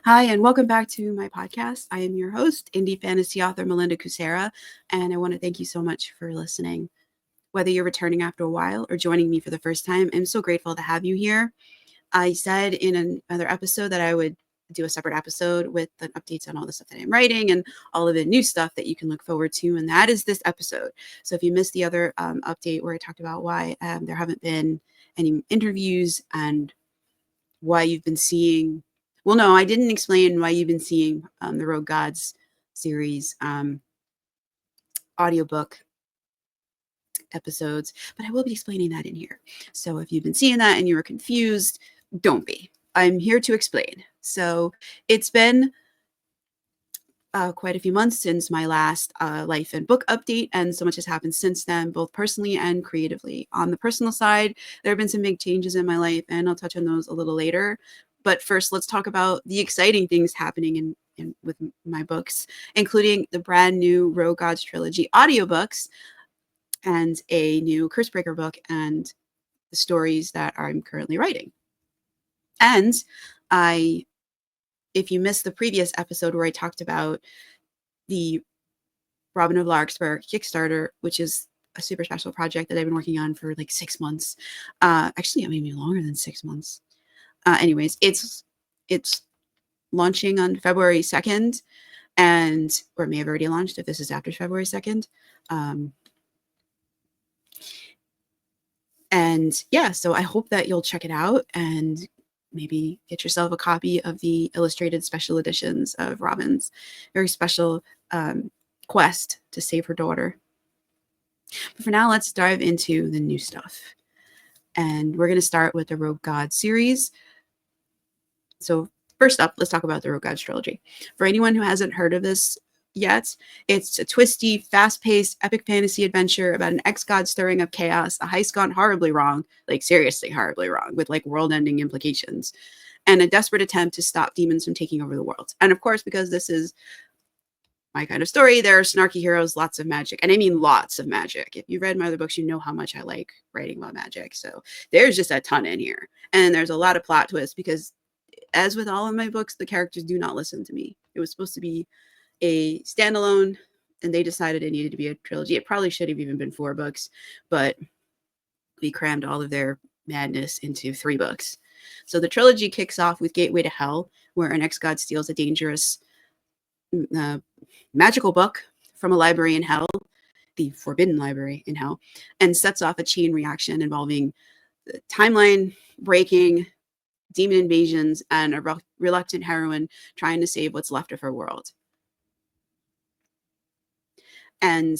Hi, and welcome back to my podcast. I am your host, indie fantasy author Melinda Kucera, and I want to thank you so much for listening. Whether you're returning after a while or joining me for the first time, I'm so grateful to have you here. I said in another episode that I would do a separate episode with the updates on all the stuff that I'm writing and all of the new stuff that you can look forward to, and that is this episode. So if you missed the other update where I talked about why there haven't been any interviews and why you've been seeing. Well, no, I didn't explain why you've been seeing the Rogue Gods series audiobook episodes, but I will be explaining that in here. So if you've been seeing that and you were confused, don't be. I'm here to explain. So it's been quite a few months since my last life and book update, and so much has happened since then, both personally and creatively. On the personal side, there have been some big changes in my life, and I'll touch on those a little later. But first, let's talk about the exciting things happening with my books, including the brand new Rogue Gods trilogy audiobooks and a new Cursebreaker book and the stories that I'm currently writing. And I if you missed the previous episode where I talked about the Robin of Larkspur Kickstarter, which is a super special project that I've been working on for like 6 months. Actually, maybe longer than 6 months. Anyways, it's launching on February 2nd, or it may have already launched if this is after February 2nd. And yeah, so I hope that you'll check it out and maybe get yourself a copy of the illustrated special editions of Robin's very special quest to save her daughter. But for now, let's dive into the new stuff. And we're going to start with the Rogue Gods series. So first up, let's talk about the Rogue Gods trilogy. For anyone who hasn't heard of this yet, it's a twisty, fast-paced, epic fantasy adventure about an ex-god stirring up chaos, a heist gone horribly wrong, like seriously horribly wrong, with like world-ending implications, and a desperate attempt to stop demons from taking over the world. And of course, because this is my kind of story, there are snarky heroes, lots of magic, and I mean lots of magic. If you read my other books, you know how much I like writing about magic. So there's just a ton in here, and there's a lot of plot twists because, as with all of my books, the characters do not listen to me. It was supposed to be a standalone, and they decided it needed to be a trilogy. It probably should have even been 4 books, but we crammed all of their madness into 3 books. So the trilogy kicks off with Gateway to Hell, where an ex-god steals a dangerous magical book from a library in hell, the Forbidden Library in hell, and sets off a chain reaction involving timeline breaking, demon invasions, and a reluctant heroine trying to save what's left of her world. And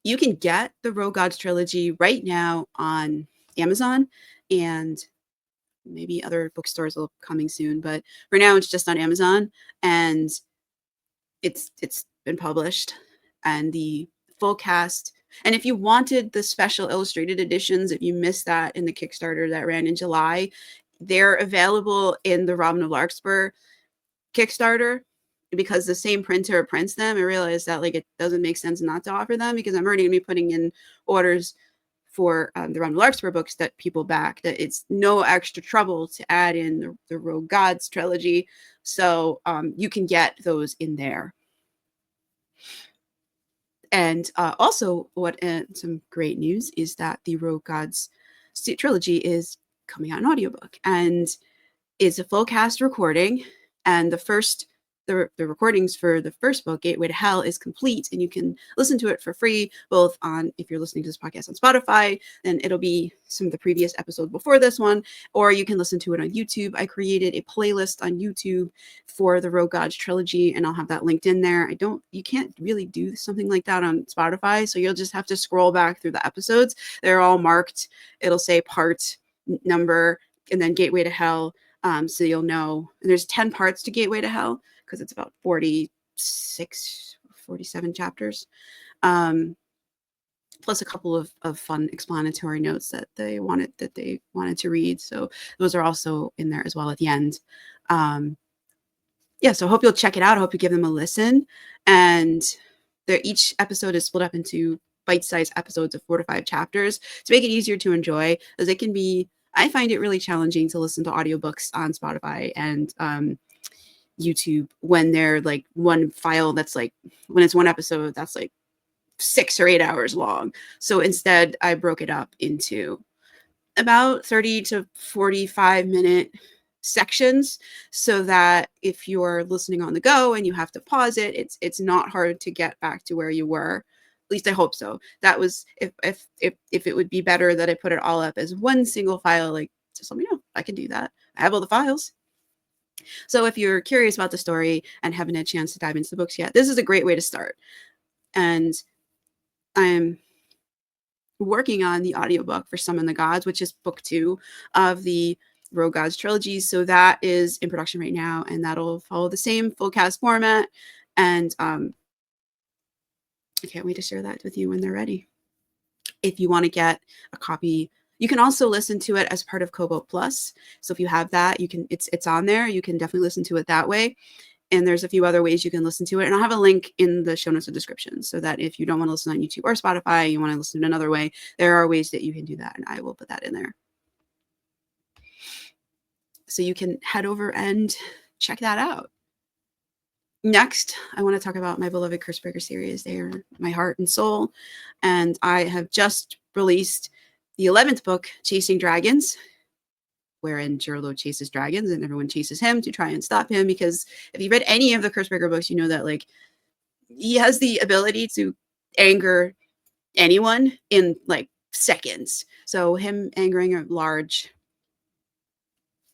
you can get the Rogue Gods trilogy right now on Amazon, and maybe other bookstores will coming soon, but for now it's just on Amazon, and it's been published, and the full cast. And if you wanted the special illustrated editions, if you missed that in the Kickstarter that ran in July, they're available in the Robin of Larkspur Kickstarter, because the same printer prints them. I realized that like it doesn't make sense not to offer them, because I'm already going to be putting in orders for the Robin of Larkspur books that people back, that it's no extra trouble to add in the Rogue Gods trilogy. So you can get those in there. And also, some great news is that the Rogue Gods trilogy is coming out in audiobook, and it's a full cast recording. And the recordings for the first book, Gateway to Hell, is complete, and you can listen to it for free, both on, if you're listening to this podcast on Spotify, then it'll be some of the previous episodes before this one, or you can listen to it on YouTube. I created a playlist on YouTube for the Rogue Gods trilogy, and I'll have that linked in there. You can't really do something like that on Spotify, so you'll just have to scroll back through the episodes. They're all marked. It'll say part number and then Gateway to Hell. So you'll know. And there's 10 parts to Gateway to Hell, because it's about 46, 47 chapters, plus a couple of fun explanatory notes that they wanted to read. So those are also in there as well at the end. Yeah, so I hope you'll check it out. I hope you give them a listen. And each episode is split up into bite-sized episodes of 4 to 5 chapters to make it easier to enjoy, as it can be. I find it really challenging to listen to audiobooks on Spotify, and YouTube when they're like one file that's like, when it's one episode that's like 6 or 8 hours long. So instead, I broke it up into about 30 to 45-minute sections, so that if you're listening on the go and you have to pause it, it's not hard to get back to where you were. At least I hope so. That was, if it would be better that I put it all up as one single file, like, just let me know. I can do that. I have all the files. So if you're curious about the story and haven't had a chance to dive into the books yet, this is a great way to start. And I'm working on the audiobook for Summon the Gods, which is book 2 of the Rogue Gods trilogy. So that is in production right now, and that'll follow the same full cast format. And I can't wait to share that with you when they're ready. If you want to get a copy, you can also listen to it as part of Kobo Plus. So if you have that, you can, it's on there. You can definitely listen to it that way. And there's a few other ways you can listen to it. And I'll have a link in the show notes and description, so that if you don't want to listen on YouTube or Spotify, you want to listen in another way, there are ways that you can do that. And I will put that in there. So you can head over and check that out. Next, I want to talk about my beloved Cursebreaker series. They are my heart and soul. And I have just released the 11th book, Chasing Dragons, wherein Jirlo chases dragons and everyone chases him to try and stop him. Because if you read any of the Cursebreaker books, you know that like he has the ability to anger anyone in like seconds. So him angering a large,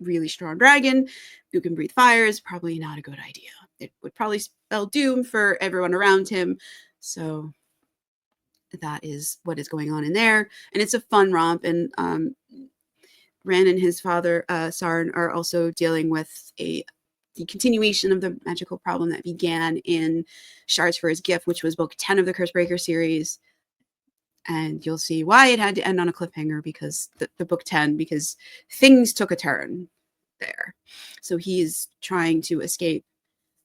really strong dragon who can breathe fire is probably not a good idea. It would probably spell doom for everyone around him. So that is what is going on in there. And it's a fun romp. And Ran and his father, Sarn, are also dealing with the continuation of the magical problem that began in Shards for His Gift, which was book 10 of the Cursebreaker series. And you'll see why it had to end on a cliffhanger, because the book 10, because things took a turn there. So he's trying to escape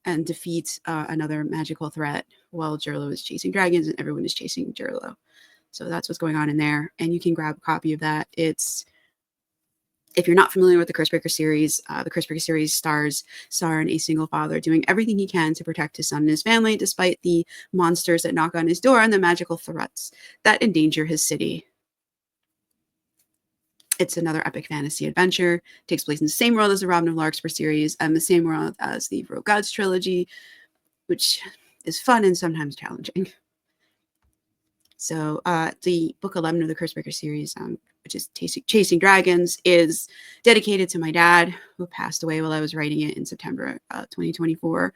and defeat another magical threat while Jirlo is chasing dragons and everyone is chasing Jirlo. So that's what's going on in there. And you can grab a copy of that. It's, if you're not familiar with the Cursebreaker series stars Sarn, a single father, doing everything he can to protect his son and his family, despite the monsters that knock on his door and the magical threats that endanger his city. It's another epic fantasy adventure. It takes place in the same world as the Robin of Larkspur series and the same world as the Rogue Gods trilogy, which is fun and sometimes challenging. So the book 11 of the Cursebreaker series, which is Chasing Dragons, is dedicated to my dad, who passed away while I was writing it in September 2024.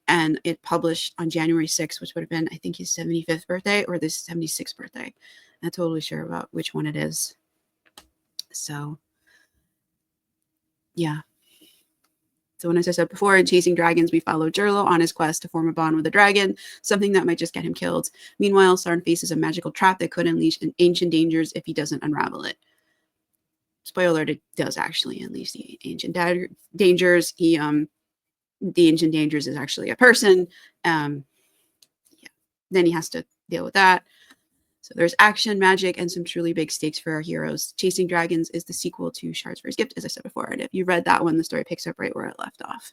And it published on January 6th, which would have been, I think, his 75th birthday or this 76th birthday. I'm not totally sure about which one it is. So, yeah. So as I said before, in Chasing Dragons, we follow Jirlo on his quest to form a bond with a dragon, something that might just get him killed. Meanwhile, Sarn faces a magical trap that could unleash ancient dangers if he doesn't unravel it. Spoiler alert, it does actually unleash the ancient dangers. The ancient dangers is actually a person. Yeah. Then he has to deal with that. So there's action, magic, and some truly big stakes for our heroes. Chasing Dragons is the sequel to Shards for His Gift, as I said before. And if you read that one, the story picks up right where it left off.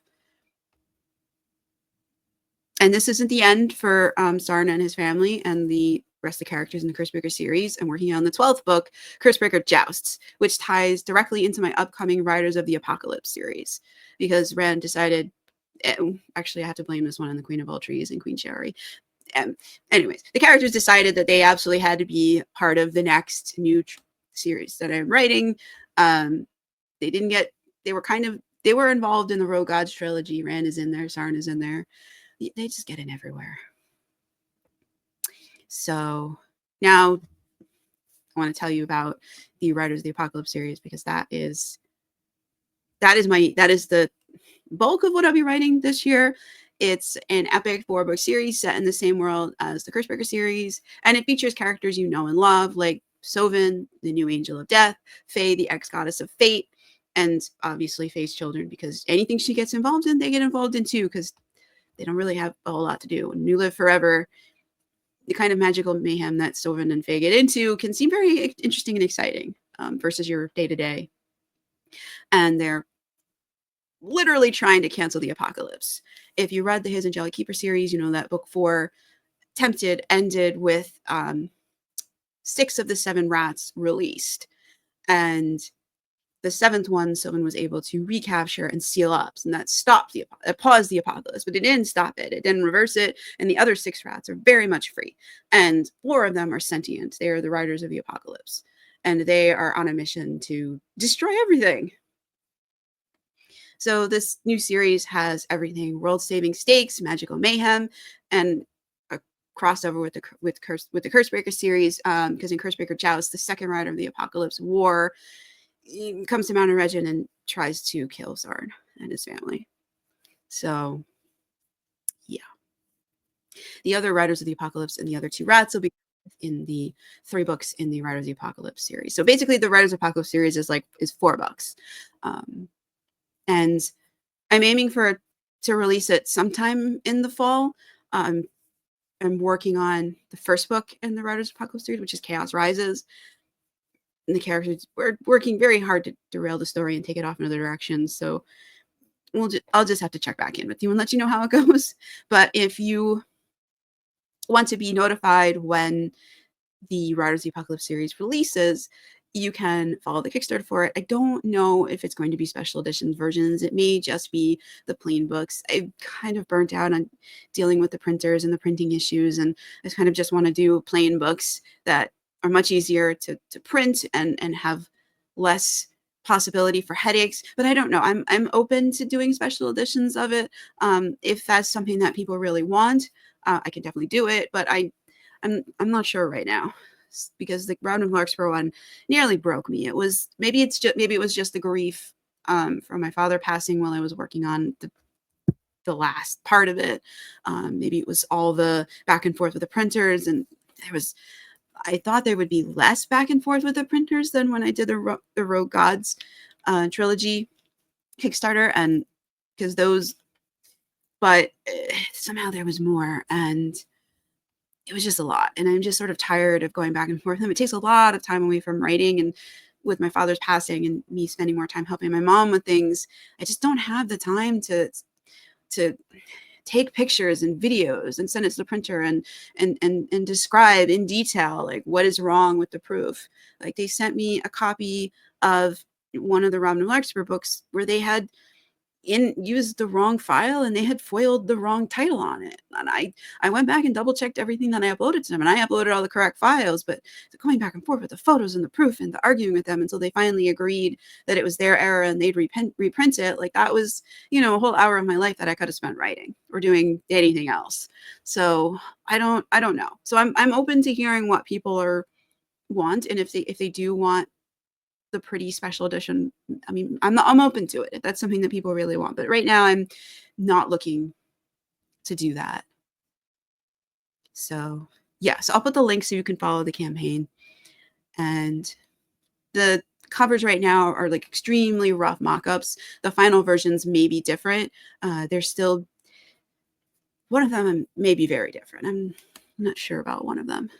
And this isn't the end for Sarn and his family and the rest of the characters in the Cursebreaker series. I'm working on the 12th book, Cursebreaker Jousts, which ties directly into my upcoming Riders of the Apocalypse series. Because Rand decided, actually I have to blame this one on the Queen of All Trees and Queen Sherry. Anyways, the characters decided that they absolutely had to be part of the next new series that I'm writing. They were involved in the Rogue Gods trilogy. Rand is in there, Sarn is in there. They just get in everywhere. So now I want to tell you about the Riders of the Apocalypse series, because that is the bulk of what I'll be writing this year. It's an epic 4-book series set in the same world as the Cursebreaker series, and it features characters you know and love, like Sovin, the new angel of death, Faye, the ex-goddess of fate, and obviously Faye's children, because anything she gets involved in, they get involved in too, because they don't really have a whole lot to do. And New Live Forever, the kind of magical mayhem that Sovin and Faye get into can seem very interesting and exciting versus your day-to-day. And they're literally trying to cancel the apocalypse. If you read the His Angelic Keeper series, you know that book 4 ended with 6 of the 7 rats released. And the 7th one, someone was able to recapture and seal up, and that stopped it paused the apocalypse, but it didn't stop it. It didn't reverse it. And the other 6 rats are very much free, and 4 of them are sentient. They are the riders of the apocalypse, and they are on a mission to destroy everything. So this new series has everything: world-saving stakes, magical mayhem, and a crossover with the Cursebreaker series. Because in Cursebreaker Joust, the second rider of the Apocalypse War comes to Mount Regin and tries to kill Sarn and his family. So yeah, the other riders of the Apocalypse and the other 2 rats will be in the 3 books in the Riders of the Apocalypse series. So basically, the Riders of the Apocalypse series is 4 books, and I'm aiming to release it sometime in the fall. I'm working on the first book in the Riders of Apocalypse series, which is Chaos Rises. And the characters were working very hard to derail the story and take it off in other directions. So I'll just have to check back in with you and let you know how it goes. But if you want to be notified when the Riders of the Apocalypse series releases, you can follow the Kickstarter for it. I don't know if it's going to be special edition versions. It may just be the plain books. I've kind of burnt out on dealing with the printers and the printing issues, and I kind of just want to do plain books that are much easier to print and have less possibility for headaches. But I don't know. I'm open to doing special editions of it. If that's something that people really want, I can definitely do it. But I'm not sure right now, because the Round of Larkspur one nearly broke me. It was maybe it was just the grief from my father passing while I was working on the last part of it. Maybe it was all the back and forth with the printers, and I thought there would be less back and forth with the printers than when I did the Rogue Gods trilogy Kickstarter, and because those, but somehow there was more, and it was just a lot. And I'm just sort of tired of going back and forth. And it takes a lot of time away from writing, and with my father's passing and me spending more time helping my mom with things, I just don't have the time to take pictures and videos and send it to the printer and describe in detail like what is wrong with the proof. Like, they sent me a copy of one of the Robin Larkspur books where they had used the wrong file, and they had foiled the wrong title on it. And I went back and double checked everything that I uploaded to them, and I uploaded all the correct files, but going back and forth with the photos and the proof and the arguing with them until they finally agreed that it was their error and they'd reprint it. Like, that was, a whole hour of my life that I could have spent writing or doing anything else. So I don't know. So I'm open to hearing what people want. And if they do want the pretty special edition, I mean, I'm open to it if that's something that people really want. But right now, I'm not looking to do that. So yeah, so I'll put the link so you can follow the campaign. And the covers right now are like extremely rough mock-ups. The final versions may be different. They're still, one of them may be very different. I'm not sure about one of them.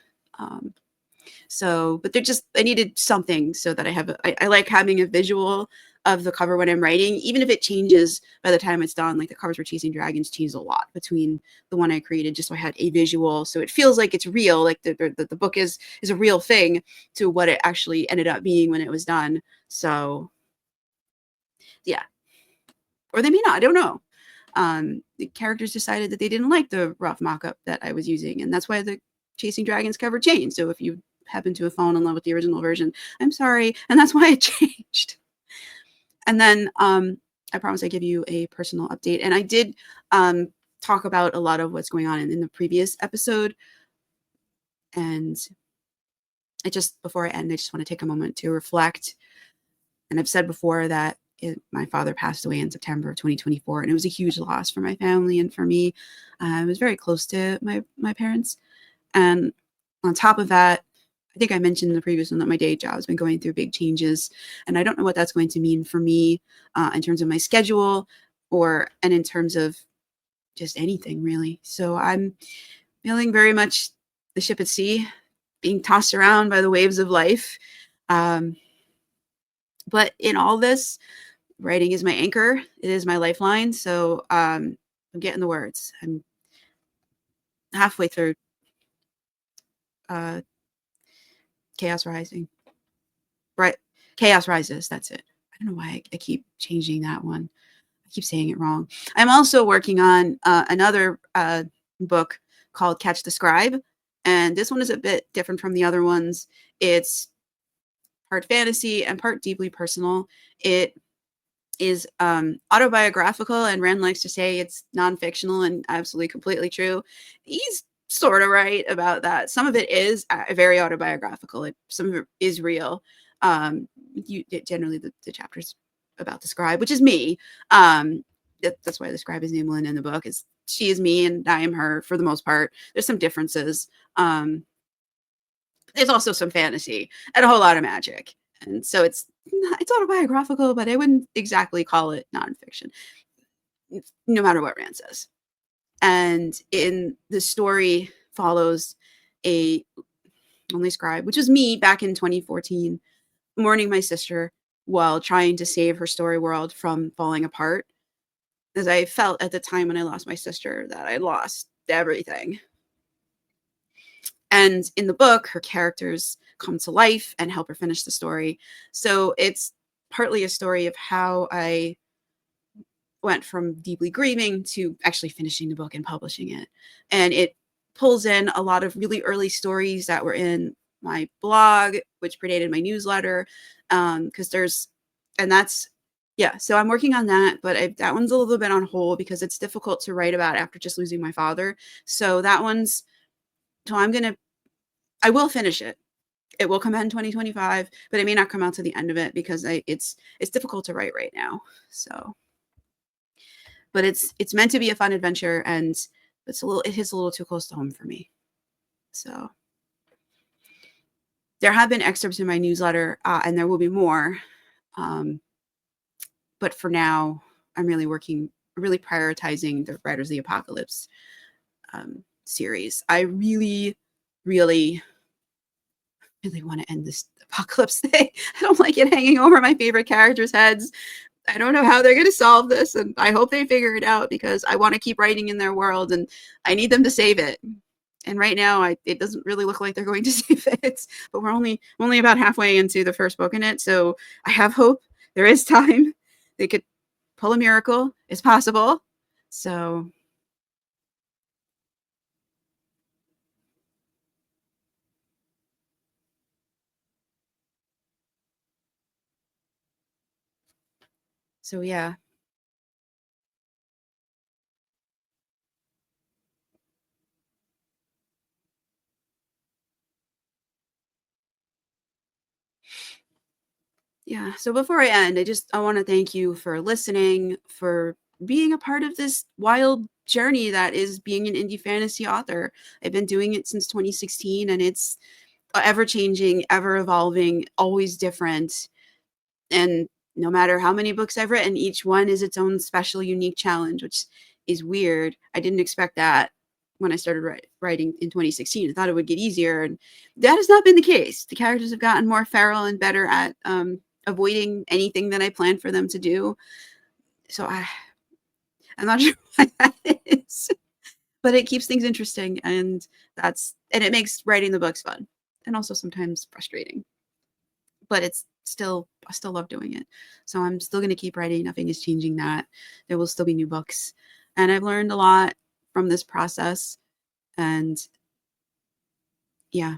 So, but I needed something so that I like having a visual of the cover when I'm writing, even if it changes by the time it's done. Like, the covers for Chasing Dragons changed a lot between the one I created, just so I had a visual, so it feels like it's real, like the book is a real thing, to what it actually ended up being when it was done. So yeah, or they may not, I don't know. The characters decided that they didn't like the rough mock-up that I was using, and that's why the Chasing Dragons cover changed. So if you happen to have fallen in love with the original version, I'm sorry, and that's why it changed. And then I promise I give you a personal update, and I did talk about a lot of what's going on in the previous episode. And before I end, I just want to take a moment to reflect. And I've said before that my father passed away in September of 2024, and it was a huge loss for my family and for me. I was very close to my parents. And on top of that, I think I mentioned in the previous one that my day job has been going through big changes, and I don't know what that's going to mean for me in terms of my schedule and in terms of just anything really. So I'm feeling very much the ship at sea, being tossed around by the waves of life. But in all this, Writing is my anchor. It is my lifeline. So I'm getting the words. I'm halfway through uh, Chaos Rising. Right. Chaos Rises. That's it. I don't know why I keep changing that one. I keep saying it wrong. I'm also working on another book called Catch the Scribe. And this one is a bit different from the other ones. It's part fantasy and part deeply personal. It is autobiographical, and Rand likes to say it's non-fictional, and absolutely completely true. He's sort of right about that. Some of it is very autobiographical. Some of it is real. Generally the chapters about the scribe, which is me. That's why the scribe is named Lynn in the book. Is she is me and I am her for the most part. There's some differences. There's also some fantasy and a whole lot of magic. And so it's autobiographical, but I wouldn't exactly call it nonfiction, no matter what Rand says. And in the story follows a lonely scribe, which was me back in 2014, mourning my sister while trying to save her story world from falling apart. As I felt at the time when I lost my sister that I lost everything. And in the book, her characters come to life and help her finish the story. So it's partly a story of how I went from deeply grieving to actually finishing the book and publishing it. And it pulls in a lot of really early stories that were in my blog, which predated my newsletter. So I'm working on that, but that one's a little bit on hold because it's difficult to write about after just losing my father. So I will finish it. It will come out in 2025, but it may not come out to the end of it because it's difficult to write right now. So, but it's meant to be a fun adventure, and it hits a little too close to home for me. So there have been excerpts in my newsletter, and there will be more. But for now, I'm really prioritizing the Riders of the Apocalypse series. I really, really, really want to end this apocalypse thing. I don't like it hanging over my favorite characters' heads. I don't know how they're going to solve this, and I hope they figure it out because I want to keep writing in their world, and I need them to save it. And right now, it doesn't really look like they're going to save it. But we're only about halfway into the first book in it, so I have hope. There is time. They could pull a miracle. It's possible. So yeah. Yeah. So before I end, I want to thank you for listening, for being a part of this wild journey that is being an indie fantasy author. I've been doing it since 2016, and it's ever changing, ever evolving, always different. And no matter how many books I've written, each one is its own special, unique challenge, which is weird. I didn't expect that when I started writing in 2016. I thought it would get easier, and that has not been the case. The characters have gotten more feral and better at avoiding anything that I planned for them to do. So I'm not sure why that is, but it keeps things interesting, and it makes writing the books fun and also sometimes frustrating. But I still love doing it. So I'm still going to keep writing. Nothing is changing that. There will still be new books. And I've learned a lot from this process. And yeah.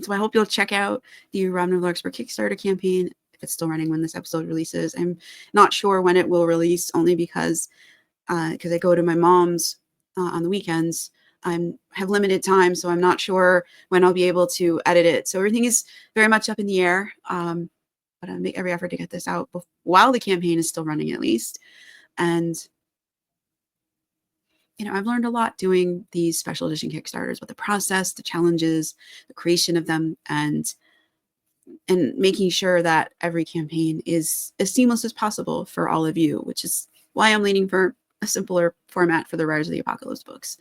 So I hope you'll check out the Robin of Larkspur Kickstarter campaign if it's still running when this episode releases. I'm not sure when it will release, only because I go to my mom's on the weekends. I have limited time, so I'm not sure when I'll be able to edit it. So everything is very much up in the air. But I'll make every effort to get this out while the campaign is still running, at least. And I've learned a lot doing these special edition Kickstarters, with the process, the challenges, the creation of them, and making sure that every campaign is as seamless as possible for all of you, which is why I'm leaning for a simpler format for the Riders of the Apocalypse books,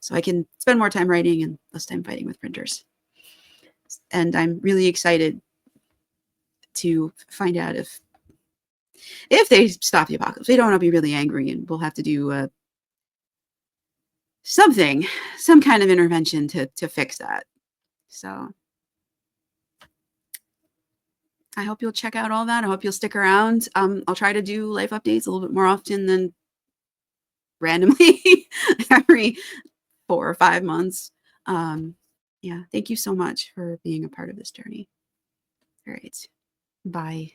so I can spend more time writing and less time fighting with printers. And I'm really excited to find out if if they stop the apocalypse. They don't want to be really angry, and we'll have to do something, some kind of intervention to fix that. So I hope you'll check out all that. I hope you'll stick around. I'll try to do life updates a little bit more often than randomly every 4 or 5 months. Yeah, thank you so much for being a part of this journey. All right. Bye.